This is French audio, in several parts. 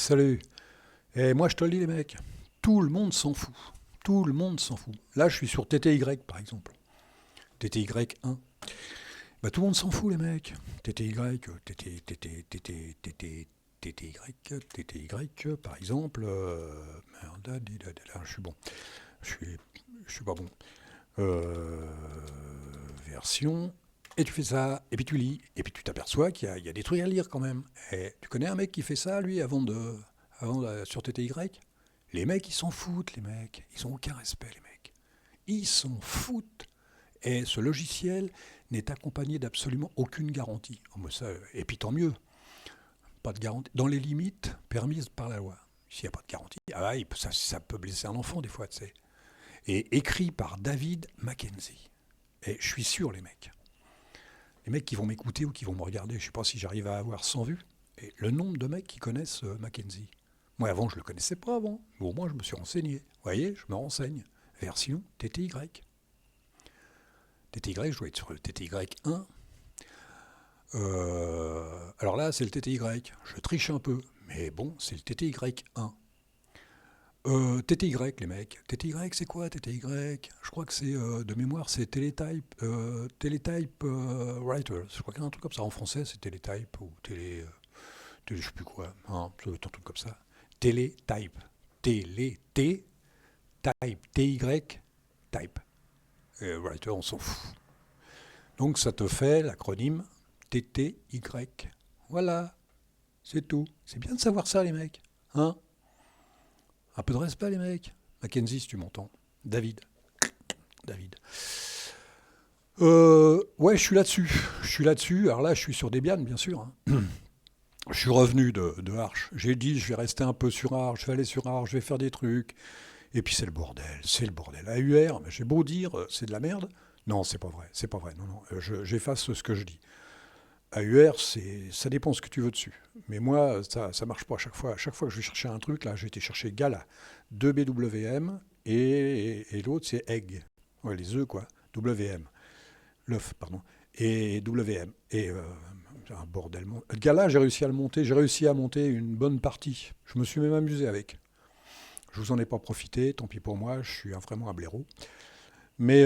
Salut. Et moi, je te le dis, les mecs, tout le monde s'en fout. Tout le monde s'en fout. Là, je suis sur TTY, par exemple. TTY 1. Bah, tout le monde s'en fout, les mecs. TTY, TTY, par exemple. Merde, je suis bon. Je suis, je suis pas bon. Euh, Version. Et tu fais ça, et puis tu lis, et puis tu t'aperçois qu'il y a des trucs à lire quand même. Et tu connais un mec qui fait ça, lui, sur TTY? Les mecs, ils s'en foutent, les mecs. Ils ont aucun respect, les mecs. Ils s'en foutent. Et ce logiciel n'est accompagné d'absolument aucune garantie. Oh, mais ça, et puis tant mieux, pas de garantie. Dans les limites permises par la loi. S'il n'y a pas de garantie, ça peut blesser un enfant des fois, tu sais. Et écrit par David Mackenzie. Et je suis sûr, les mecs qui vont m'écouter ou qui vont me regarder, je ne sais pas si j'arrive à avoir 100 vues, et le nombre de mecs qui connaissent Mackenzie. Moi, avant, je ne le connaissais pas avant. Mais au moins, je me suis renseigné. Vous voyez, je me renseigne. Version TTY. TTY, je dois être sur le TTY 1. Alors là, c'est le TTY. Je triche un peu. Mais bon, c'est le TTY 1. TTY, les mecs. TTY, c'est quoi TTY? Je crois que c'est, de mémoire, c'est Teletype Writer. Je crois qu'il y a un truc comme ça. En français, c'est Teletype ou je sais plus quoi. Hein, ça doit être un truc comme ça. Teletype. T-Type. T-Y, type. Writer, on s'en fout. Donc ça te fait l'acronyme TTY. Voilà, c'est tout. C'est bien de savoir ça, les mecs. Hein? Un peu de respect, les mecs. Mackenzie, si tu m'entends. David. David. Ouais, je suis là-dessus. Je suis là-dessus. Alors là, je suis sur Debian, bien sûr. Hein. Je suis revenu de Arch. J'ai dit, je vais rester un peu sur Arch, je vais aller sur Arch, je vais faire des trucs. Et puis c'est le bordel, c'est le bordel. AUR, j'ai beau dire, c'est de la merde. Non, c'est pas vrai, c'est pas vrai. Non, non, j'efface ce que je dis. AUR, ça dépend ce que tu veux dessus. Mais moi, ça marche pas à chaque fois. À chaque fois que je vais chercher un truc, là, j'ai été chercher Gala, 2BWM, et l'autre, c'est Egg. Ouais, les œufs, quoi. WM. L'œuf, pardon. Et WM. Et un bordel. Gala, j'ai réussi à le monter. J'ai réussi à monter une bonne partie. Je me suis même amusé avec. Je vous en ai pas profité, tant pis pour moi, je suis vraiment un blaireau. Mais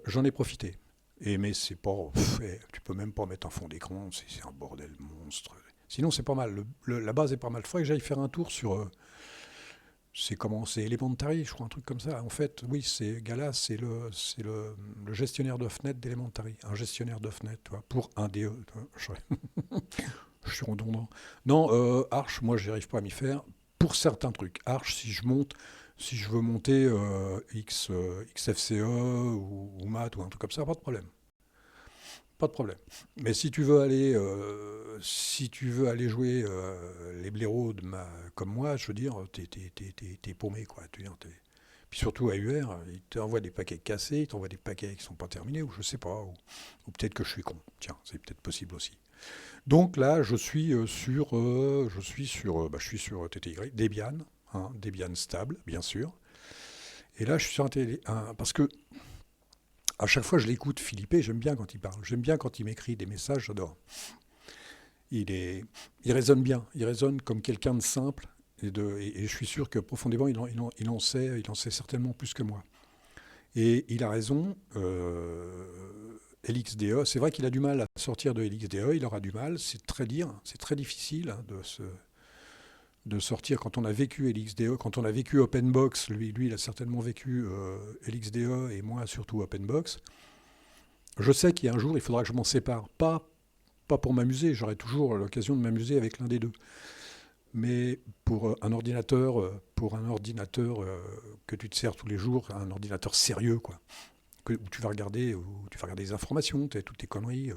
j'en ai profité. Mais c'est pas. Tu peux même pas mettre un fond d'écran, c'est un bordel monstre. Sinon, c'est pas mal. La base est pas mal. Il faudrait que j'aille faire un tour sur. C'est Elementary, je crois, un truc comme ça. En fait, oui, c'est Gala, c'est le gestionnaire d'OffNet d'Elementary. Un gestionnaire d'OffNet, tu vois, pour un DE. Je suis redondant. Non, Arch, moi, j'y arrive pas à m'y faire. Pour certains trucs. Arch, si je veux monter XFCE ou Math ou un truc comme ça, pas de problème. Pas de problème. Mais si tu veux aller jouer les blaireaux comme moi, je veux dire, t'es paumé, quoi. Puis surtout à UR, ils t'envoient des paquets cassés, ils t'envoient des paquets qui sont pas terminés, ou je sais pas, ou peut-être que je suis con. Tiens, c'est peut-être possible aussi. Donc là, je suis sur TTY, Debian, hein, Debian stable, bien sûr. Et là, je suis sur parce que à chaque fois, je l'écoute, Philippe, j'aime bien quand il parle. J'aime bien quand il m'écrit des messages, j'adore. Il résonne bien, il résonne comme quelqu'un de simple. Et je suis sûr que profondément, il en sait certainement plus que moi. Et il a raison. LXDE, c'est vrai qu'il a du mal à sortir de LXDE, il aura du mal, c'est très difficile hein, de sortir quand on a vécu LXDE, quand on a vécu OpenBox, lui il a certainement vécu LXDE et moi surtout OpenBox. Je sais qu'il y a un jour, il faudra que je m'en sépare, pas pour m'amuser, j'aurai toujours l'occasion de m'amuser avec l'un des deux. Mais pour un ordinateur, que tu te sers tous les jours, un ordinateur sérieux, quoi. Où tu vas regarder des informations, toutes tes conneries,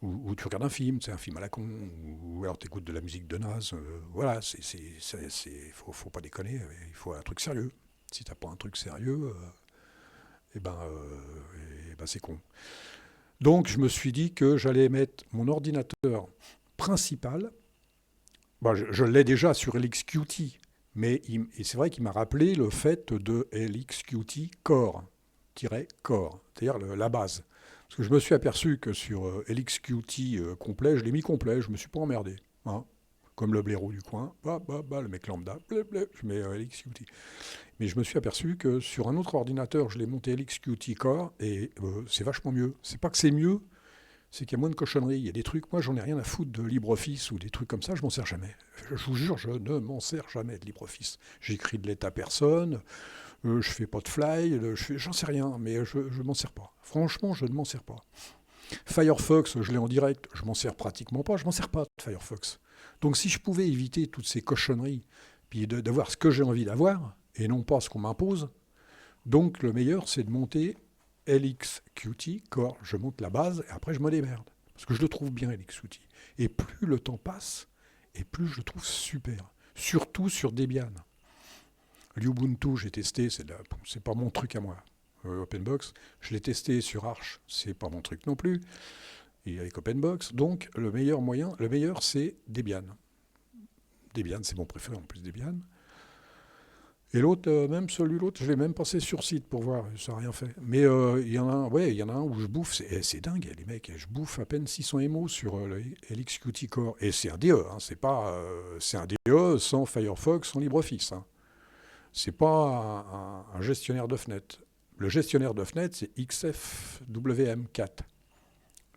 ou tu regardes un film, c'est un film à la con, ou alors tu écoutes de la musique de naze. Voilà, faut pas déconner, il faut un truc sérieux. Si t'as pas un truc sérieux, c'est con. Donc je me suis dit que j'allais mettre mon ordinateur principal. Je l'ai déjà sur LXQT, mais c'est vrai qu'il m'a rappelé le fait de LXQT Core. Core, c'est-à-dire la base. Parce que je me suis aperçu que sur LXQT complet, je l'ai mis complet, je ne me suis pas emmerdé. Hein. comme le blaireau du coin, le mec lambda, je mets LXQT. Mais je me suis aperçu que sur un autre ordinateur, je l'ai monté LXQT Core et c'est vachement mieux. C'est pas que c'est mieux, c'est qu'il y a moins de cochonneries. Il y a des trucs, moi j'en ai rien à foutre de LibreOffice ou des trucs comme ça, je m'en sers jamais. Je vous jure, je ne m'en sers jamais de LibreOffice. J'écris de l'état personne, je fais pas de fly, j'en sais rien, mais je m'en sers pas. Franchement, je ne m'en sers pas. Firefox, je l'ai en direct, je m'en sers pratiquement pas, je m'en sers pas de Firefox. Donc si je pouvais éviter toutes ces cochonneries, puis d'avoir ce que j'ai envie d'avoir, et non pas ce qu'on m'impose, donc le meilleur c'est de monter LXQT Core. Je monte la base et après je me démerde. Parce que je le trouve bien LXQT. Et plus le temps passe, et plus je le trouve super. Surtout sur Debian. L'Ubuntu, j'ai testé, c'est pas mon truc à moi. OpenBox, je l'ai testé sur Arch, c'est pas mon truc non plus. Et avec OpenBox, donc le meilleur c'est Debian. Debian, c'est mon préféré en plus Debian. Et l'autre, même l'autre, je l'ai même passé sur site pour voir, ça n'a rien fait. Mais il y en a un où je bouffe, c'est dingue les mecs, je bouffe à peine 600 MO sur le LXQT Core. Et c'est un DE, hein, c'est un DE sans Firefox, sans LibreOffice. Hein. C'est pas un gestionnaire de fenêtres. Le gestionnaire de fenêtres, c'est XFWM4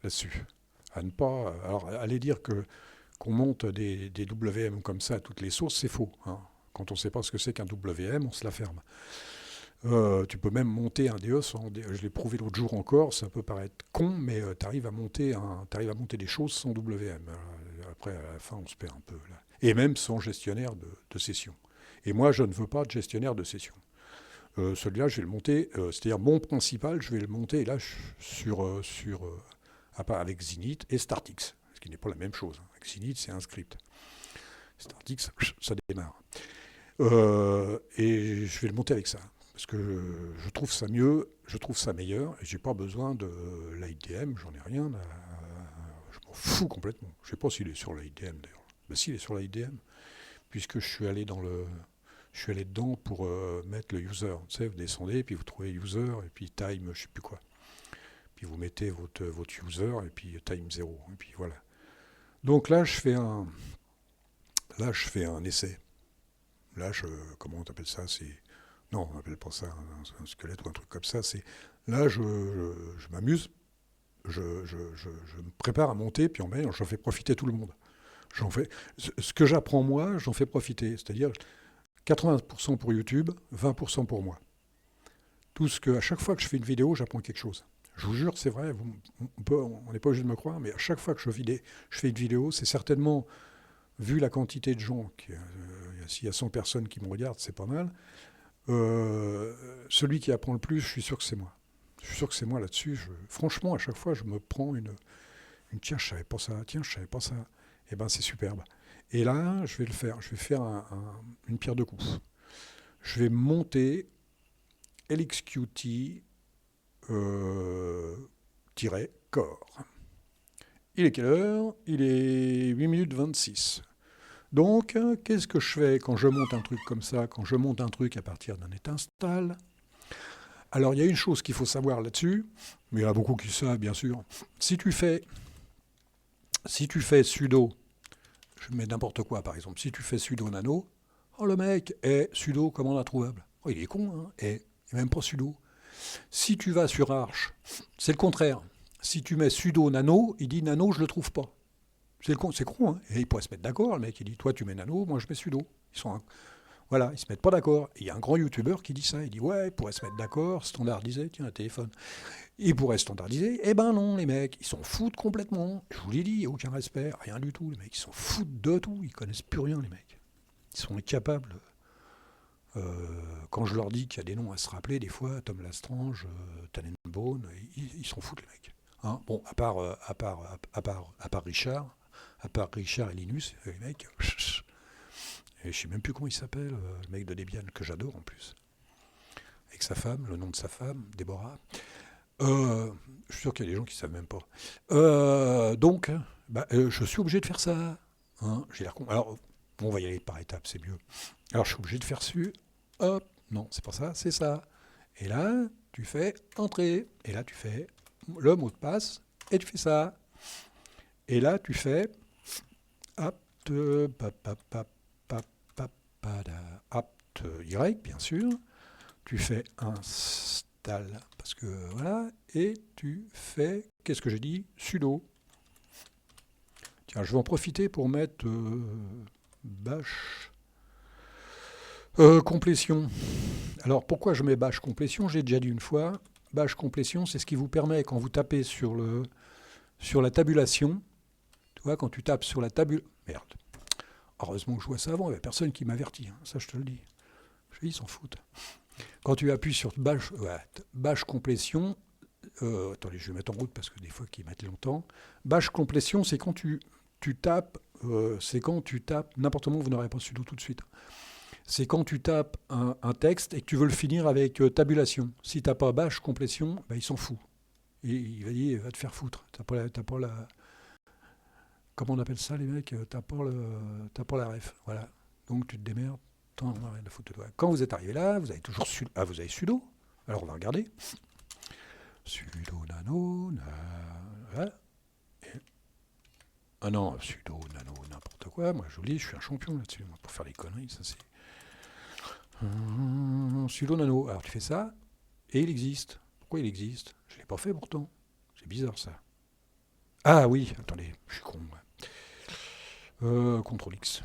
là-dessus. À ne pas. Alors, aller dire qu'on monte des WM comme ça à toutes les sources, c'est faux. Hein. Quand on ne sait pas ce que c'est qu'un WM, on se la ferme. Tu peux même monter un DE je l'ai prouvé l'autre jour encore, ça peut paraître con, mais tu arrives à monter des choses sans WM. Après, à la fin, on se perd un peu. Là. Et même sans gestionnaire de session. Et moi, je ne veux pas de gestionnaire de session. Celui-là, je vais le monter, c'est-à-dire mon principal, je vais le monter là avec Zenith et StartX, ce qui n'est pas la même chose. Avec Zenith, c'est un script. StartX, ça démarre. Et je vais le monter avec ça, parce que je trouve ça mieux, je trouve ça meilleur, et j'ai pas besoin de l'IDM, j'en ai rien, je m'en fous complètement. Je sais pas s'il est sur l'IDM d'ailleurs. Ben si, il est sur l'IDM, puisque je suis allé dedans pour mettre le user. Tu sais, vous descendez, puis vous trouvez user, et puis time, je sais plus quoi. Puis vous mettez votre user, et puis time 0, et puis voilà. Donc là, je fais un essai. Là, comment on appelle ça? Non, on n'appelle pas ça un squelette ou un truc comme ça. Là, je m'amuse, je me prépare à monter, puis j'en fais profiter tout le monde. Ce que j'apprends moi, j'en fais profiter. C'est-à-dire 80% pour YouTube, 20% pour moi. À chaque fois que je fais une vidéo, j'apprends quelque chose. Je vous jure, c'est vrai, on n'est pas obligé de me croire, mais à chaque fois que je fais une vidéo, c'est certainement, vu la quantité de gens, s'il y a 100 personnes qui me regardent, c'est pas mal, celui qui apprend le plus, je suis sûr que c'est moi. Je suis sûr que c'est moi là-dessus. Franchement, à chaque fois, je me prends une tiens, je savais pas ça, tiens, je savais pas ça. Eh ben, c'est superbe. Et là, je vais le faire. Je vais faire une pierre deux coups. Je vais monter LXQT core. Il est quelle heure? Il est 8 minutes 26. Donc, qu'est-ce que je fais quand je monte un truc comme ça, quand je monte un truc à partir d'un net install? Alors, il y a une chose qu'il faut savoir là-dessus, mais il y en a beaucoup qui savent, bien sûr. Si tu fais sudo, je mets n'importe quoi, par exemple, si tu fais sudo nano, oh, le mec est sudo commande introuvable. Oh, il est con, hein, et même pas sudo. Si tu vas sur Arch, c'est le contraire. Si tu mets sudo nano, il dit nano, je le trouve pas. C'est con, hein. Et il pourrait se mettre d'accord, le mec, il dit toi tu mets nano, moi je mets sudo. Voilà, ils se mettent pas d'accord. Il y a un grand youtubeur qui dit ça, il dit ouais, il pourrait se mettre d'accord, standardiser, tiens, un téléphone. Il pourrait standardiser, eh ben non, les mecs, ils s'en foutent complètement. Je vous l'ai dit, il n'y a aucun respect, rien du tout, les mecs, ils s'en foutent de tout, ils connaissent plus rien, les mecs. Ils sont incapables. Quand je leur dis qu'il y a des noms à se rappeler, des fois, Tom Lastrange, Tannenbaum, ils s'en foutent, les mecs. Hein, bon, à part Richard et Linus, les mecs, et je sais même plus comment il s'appelle, le mec de Debian, que j'adore en plus. Avec sa femme, le nom de sa femme, Déborah. Je suis sûr qu'il y a des gens qui ne savent même pas. Donc, je suis obligé de faire ça. Hein, j'ai l'air con. Alors, on va y aller par étapes, c'est mieux. Alors, je suis obligé de faire hop, non, c'est pas ça, c'est ça. Et là, tu fais entrée. Et là, tu fais le mot de passe, et tu fais ça. Et là, tu fais, hop, apt Y, bien sûr. Tu fais install, parce que voilà, et tu fais, qu'est-ce que j'ai dit? Sudo. Tiens, je vais en profiter pour mettre bash complétion. Alors pourquoi je mets bash complétion? J'ai déjà dit une fois, bash complétion, c'est ce qui vous permet, quand vous tapez sur la tabulation, tu vois, quand tu tapes sur la tabulation, merde, heureusement que je vois ça avant, il n'y avait personne qui m'avertit, hein, ça je te le dis. Ils s'en foutent. Quand tu appuies sur bash complétion, attendez, je vais mettre en route parce que des fois qu'ils mettent longtemps. Bash complétion, c'est quand tu tapes, n'importe comment, vous n'aurez pas sudo tout de suite. C'est quand tu tapes un texte et que tu veux le finir avec tabulation. Si tu n'as pas bash complétion, ben, il s'en fout. Il va dire, va te faire foutre. T'as pas la. Comment on appelle ça, les mecs? T'as pas la ref. Voilà. Donc tu te démerdes. T'en as rien à foutre de toi. Quand vous êtes arrivé là, vous avez toujours vous avez sudo. Alors on va regarder. Sudo nano. Voilà. Ah non, sudo nano, n'importe quoi. Moi je vous le dis, je suis un champion là-dessus. Pour faire les conneries, ça c'est. Sudo nano. Alors tu fais ça, et il existe. Pourquoi il existe? Je ne l'ai pas fait pourtant. C'est bizarre ça. Ah oui, attendez, je suis con. CTRL X.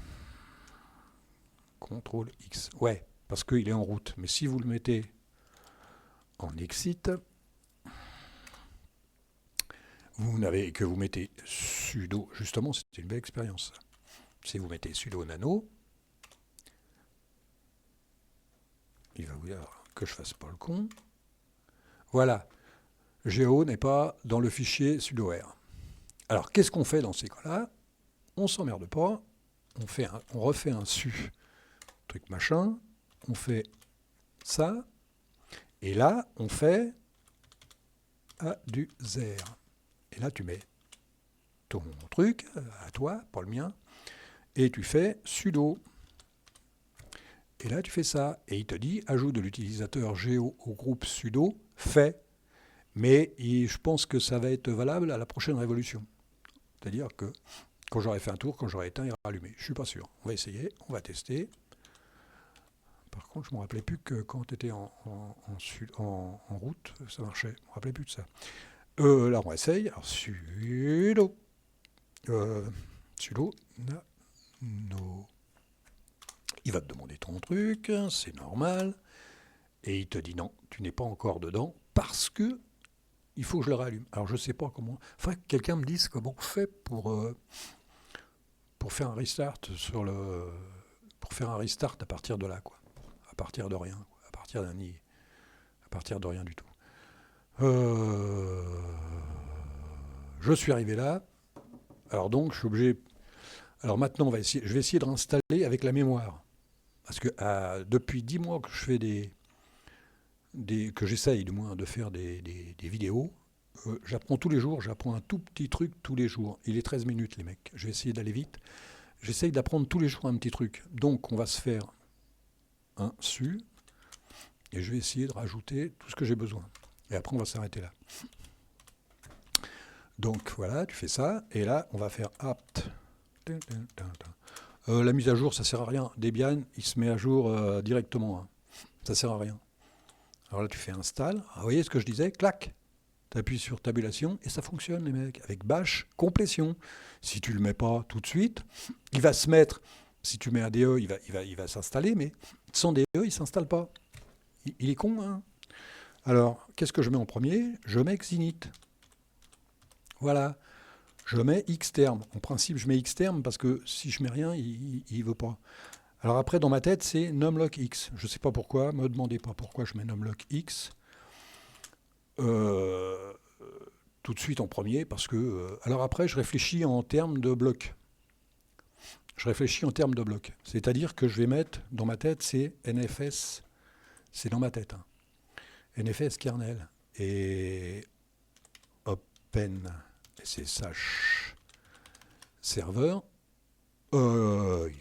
CTRL X. Ouais, parce qu'il est en route. Mais si vous le mettez en exit, que vous mettez sudo, justement, c'est une belle expérience. Si vous mettez sudo nano, il va vous dire que je fasse pas le con. Voilà. Géo n'est pas dans le fichier sudo-r. Alors, qu'est-ce qu'on fait dans ces cas-là? On s'emmerde pas. On refait un su truc machin. On fait ça. Et là, on fait A du zer. Et là, tu mets ton truc à toi, pas le mien. Et tu fais sudo. Et là, tu fais ça. Et il te dit, ajout de l'utilisateur géo au groupe sudo, fait. Mais je pense que ça va être valable à la prochaine révolution. C'est-à-dire que quand j'aurai fait un tour, quand j'aurai éteint, il va rallumer. Je ne suis pas sûr. On va essayer, on va tester. Par contre, je ne me rappelais plus que quand tu étais en route, ça marchait. Je ne me rappelais plus de ça. Là, on essaye. Alors, sudo. Sudo nano. Il va te demander ton truc, c'est normal. Et il te dit non, tu n'es pas encore dedans parce que il faut que je le rallume. Alors je ne sais pas comment. Enfin, quelqu'un me dise comment on fait pour faire un restart pour faire un restart à partir de là, quoi. À partir de rien, quoi. À partir de rien du tout. Je suis arrivé là. Alors donc, je suis obligé. Alors maintenant, je vais essayer de réinstaller avec la mémoire. Parce que depuis 10 mois que je fais que j'essaye du moins de faire des vidéos, j'apprends tous les jours, j'apprends un tout petit truc tous les jours. Il est 13 minutes, les mecs. Je vais essayer d'aller vite. J'essaye d'apprendre tous les jours un petit truc. Donc, on va se faire un su, et je vais essayer de rajouter tout ce que j'ai besoin. Et après, on va s'arrêter là. Donc, voilà, tu fais ça, et là, on va faire apt. La mise à jour, ça sert à rien. Debian, il se met à jour directement. Hein. Ça sert à rien. Alors là, tu fais install. Alors, vous voyez ce que je disais? Clac. Tu appuies sur tabulation et ça fonctionne, les mecs. Avec bash complétion. Si tu le mets pas tout de suite, il va se mettre. Si tu mets un DE, il va s'installer, mais sans DE, il ne s'installe pas. Il est con, hein? Alors, qu'est-ce que je mets en premier? Je mets Xinit. Voilà. Je mets Xterm. En principe, je mets Xterm parce que si je mets rien, il ne veut pas. Alors après, dans ma tête, c'est numlock X. Je ne sais pas pourquoi, ne me demandez pas pourquoi je mets numlock X. Tout de suite en premier, parce que... alors après, je réfléchis en termes de blocs. C'est-à-dire que je vais mettre, dans ma tête, c'est NFS. C'est dans ma tête. Hein. NFS kernel. Et Open SSH serveur. Il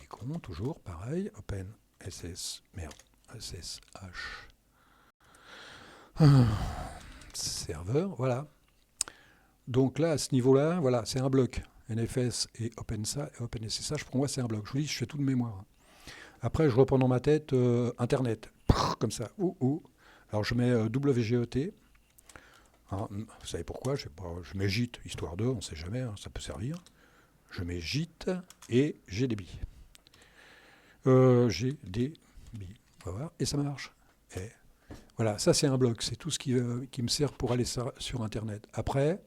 est con, toujours, pareil. Open SSH. Serveur, voilà. Donc là, à ce niveau-là, voilà, c'est un bloc. NFS et OpenSSH, pour moi, c'est un bloc. Je vous dis, je fais tout de mémoire. Après, je reprends dans ma tête Internet, comme ça. Alors, je mets WGET. Hein, vous savez pourquoi? Je mets JIT, histoire de, on ne sait jamais, hein, ça peut servir. Je mets JIT et GDB. GDB. Voilà, et ça marche. Et voilà, ça c'est un bloc, c'est tout ce qui me sert pour aller sur Internet. Après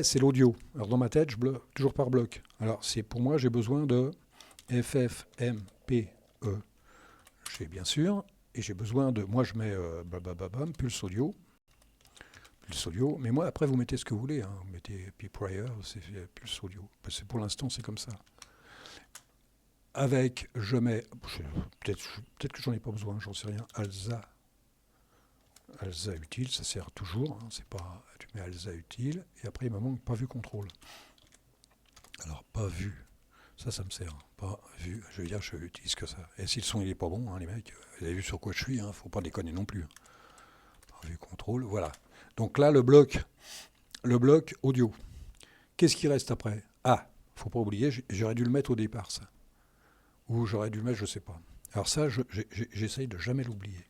c'est l'audio. Alors dans ma tête, je bloque toujours par bloc. Alors pour moi, j'ai besoin de FFmpeg, bien sûr, et j'ai besoin de, moi je mets Pulse Audio, mais moi après vous mettez ce que vous voulez, hein. Vous mettez P-Prior, c'est Pulse Audio. Parce que pour l'instant c'est comme ça. Avec, je mets, peut-être que j'en ai pas besoin, j'en sais rien, Alza utile, ça sert toujours, hein, c'est pas, tu mets Alza utile, et après il me manque pas vu contrôle. Alors pas vu, ça me sert, pas vu, je veux dire je utilise que ça. Et si le son il est pas bon, hein, les mecs, vous avez vu sur quoi je suis, hein, faut pas déconner non plus. Pas vu contrôle, voilà. Donc là le bloc audio. Qu'est-ce qui reste après? Ah, faut pas oublier, j'aurais dû le mettre au départ ça. Ou j'aurais dû le mettre, je sais pas. Alors ça, j'essaye de jamais l'oublier.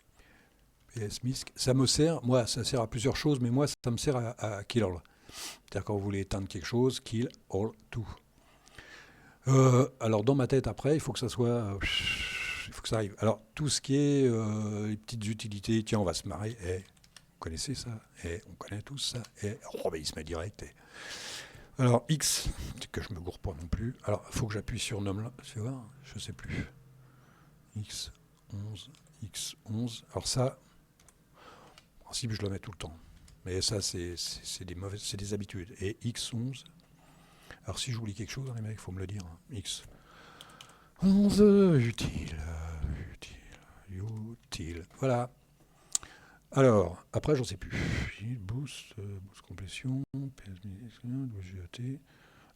PS-MISC, ça me sert, moi, ça sert à plusieurs choses, mais moi, ça me sert à kill all. C'est-à-dire quand vous voulez éteindre quelque chose, kill all, tout. Alors dans ma tête, après, il faut que ça soit... il faut que ça arrive. Alors tout ce qui est les petites utilités, tiens, on va se marrer, vous connaissez ça, on connaît tous ça, il se met direct, Alors, X, c'est que je me gourre pas non plus. Alors, il faut que j'appuie sur nom là. Tu vois, je sais plus. X11. Alors ça, en principe, je le mets tout le temps. Mais ça, c'est des habitudes. Et X11. Alors, si j'oublie quelque chose, les mecs, il faut me le dire. X11, utile. Voilà. Alors, après, j'en sais plus. Boost complétion, WGET.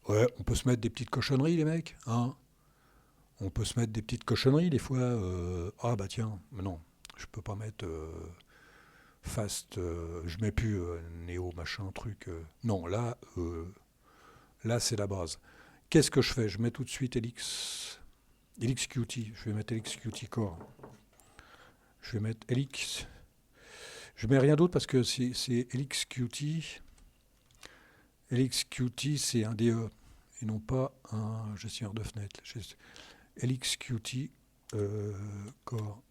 Ouais, on peut se mettre des petites cochonneries, les mecs. Hein, on peut se mettre des petites cochonneries, des fois. Ah, bah tiens, mais non, je peux pas mettre fast. Je mets plus néo, machin, truc. Non, là c'est la base. Qu'est-ce que je fais? Je mets tout de suite LXQT. Je vais mettre LXQT Core. Je vais mettre LX. Je mets rien d'autre parce que c'est LXQT. LXQT, c'est un DE et non pas un gestionnaire de fenêtre. LXQT Core.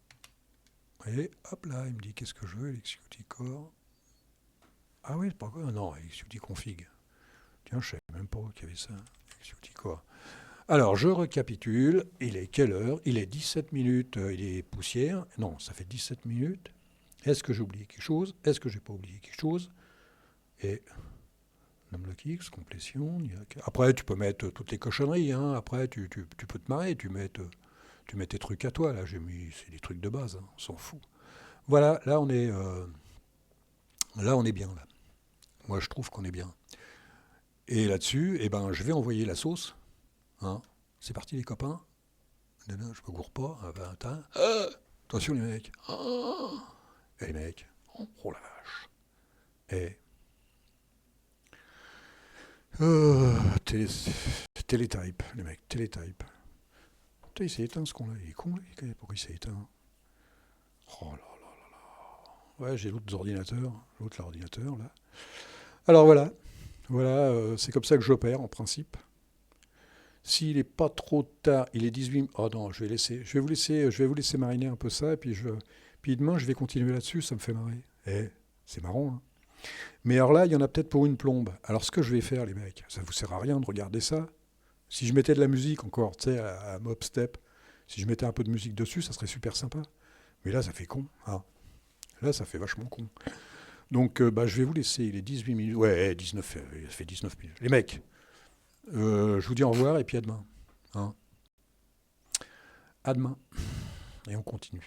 Et hop là, il me dit qu'est-ce que je veux, LXQT Core. Ah oui, pas quoi. Non, LXQT Config. Tiens, je ne savais même pas qu'il y avait ça. LXQT Core. Alors, je récapitule. Il est quelle heure? Il est 17 minutes. Il est poussière. Non, ça fait 17 minutes. Est-ce que j'ai oublié quelque chose? Est-ce que j'ai pas oublié quelque chose? Et NumLockX, complétion. Après, tu peux mettre toutes les cochonneries. Hein. Après, tu peux te marrer. Tu mets tes trucs à toi. Là, j'ai mis, c'est des trucs de base. Hein. On s'en fout. Voilà, là, on est bien. Là. Moi, je trouve qu'on est bien. Et là-dessus, eh ben, je vais envoyer la sauce. Hein. C'est parti, les copains. Je me gourre pas. Attention, les mecs. Les mecs, oh la vache. Télétype, les mecs, télétype. Putain, il s'est éteint ce con-là, il est con, pourquoi il s'est éteint? Oh là là là là. Ouais, j'ai l'autre l'ordinateur, là. Alors voilà, c'est comme ça que j'opère, en principe. S'il n'est pas trop tard, il est 18... Oh non, je vais vous laisser mariner un peu ça, et puis demain, je vais continuer là-dessus, ça me fait marrer. C'est marrant, hein. Mais alors là, il y en a peut-être pour une plombe. Alors ce que je vais faire, les mecs, ça vous sert à rien de regarder ça. Si je mettais de la musique encore, tu sais, à Mob Step, si je mettais un peu de musique dessus, ça serait super sympa. Mais là, ça fait con. Hein. Là, ça fait vachement con. Donc, je vais vous laisser. Il est 18 minutes. Ouais, 19, ça fait 19 minutes. Les mecs, je vous dis au revoir et puis à demain. Hein. À demain. Et on continue.